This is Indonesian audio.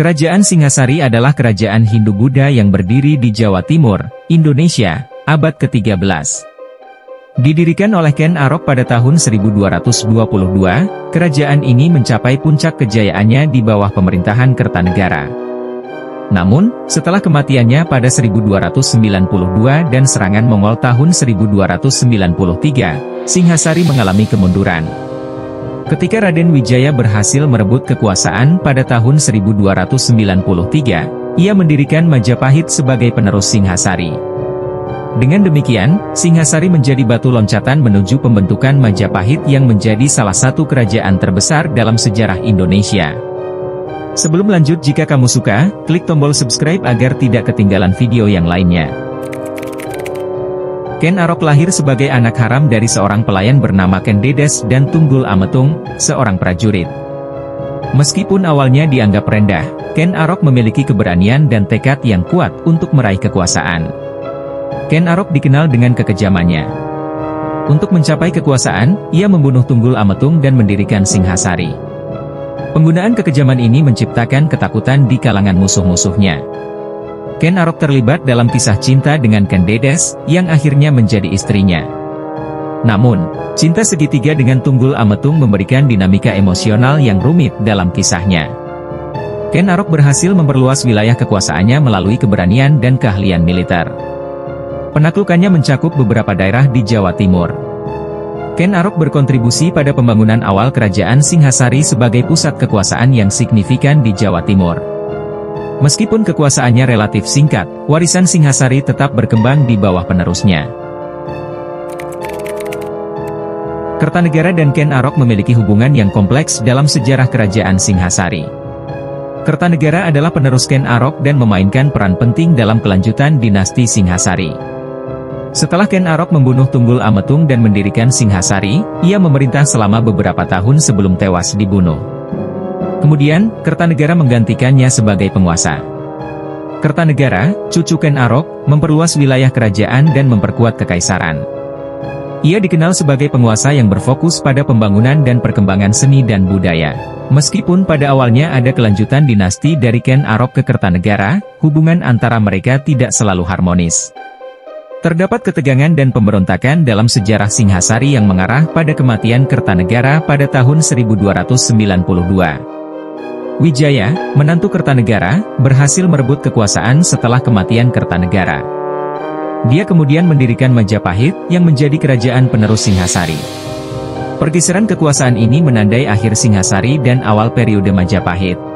Kerajaan Singhasari adalah kerajaan Hindu-Buddha yang berdiri di Jawa Timur, Indonesia, abad ke-13. Didirikan oleh Ken Arok pada tahun 1222, kerajaan ini mencapai puncak kejayaannya di bawah pemerintahan Kertanegara. Namun, setelah kematiannya pada 1292 dan serangan Mongol tahun 1293, Singhasari mengalami kemunduran. Ketika Raden Wijaya berhasil merebut kekuasaan pada tahun 1293, ia mendirikan Majapahit sebagai penerus Singhasari. Dengan demikian, Singhasari menjadi batu loncatan menuju pembentukan Majapahit yang menjadi salah satu kerajaan terbesar dalam sejarah Indonesia. Sebelum lanjut, jika kamu suka, klik tombol subscribe agar tidak ketinggalan video yang lainnya. Ken Arok lahir sebagai anak haram dari seorang pelayan bernama Ken Dedes dan Tunggul Ametung, seorang prajurit. Meskipun awalnya dianggap rendah, Ken Arok memiliki keberanian dan tekad yang kuat untuk meraih kekuasaan. Ken Arok dikenal dengan kekejamannya. Untuk mencapai kekuasaan, ia membunuh Tunggul Ametung dan mendirikan Singhasari. Penggunaan kekejaman ini menciptakan ketakutan di kalangan musuh-musuhnya. Ken Arok terlibat dalam kisah cinta dengan Ken Dedes, yang akhirnya menjadi istrinya. Namun, cinta segitiga dengan Tunggul Ametung memberikan dinamika emosional yang rumit dalam kisahnya. Ken Arok berhasil memperluas wilayah kekuasaannya melalui keberanian dan keahlian militer. Penaklukannya mencakup beberapa daerah di Jawa Timur. Ken Arok berkontribusi pada pembangunan awal kerajaan Singhasari sebagai pusat kekuasaan yang signifikan di Jawa Timur. Meskipun kekuasaannya relatif singkat, warisan Singhasari tetap berkembang di bawah penerusnya. Kertanegara dan Ken Arok memiliki hubungan yang kompleks dalam sejarah kerajaan Singhasari. Kertanegara adalah penerus Ken Arok dan memainkan peran penting dalam kelanjutan dinasti Singhasari. Setelah Ken Arok membunuh Tunggul Ametung dan mendirikan Singhasari, ia memerintah selama beberapa tahun sebelum tewas dibunuh. Kemudian, Kertanegara menggantikannya sebagai penguasa. Kertanegara, cucu Ken Arok, memperluas wilayah kerajaan dan memperkuat kekaisaran. Ia dikenal sebagai penguasa yang berfokus pada pembangunan dan perkembangan seni dan budaya. Meskipun pada awalnya ada kelanjutan dinasti dari Ken Arok ke Kertanegara, hubungan antara mereka tidak selalu harmonis. Terdapat ketegangan dan pemberontakan dalam sejarah Singhasari yang mengarah pada kematian Kertanegara pada tahun 1292. Wijaya, menantu Kertanegara, berhasil merebut kekuasaan setelah kematian Kertanegara. Dia kemudian mendirikan Majapahit, yang menjadi kerajaan penerus Singhasari. Pergeseran kekuasaan ini menandai akhir Singhasari dan awal periode Majapahit.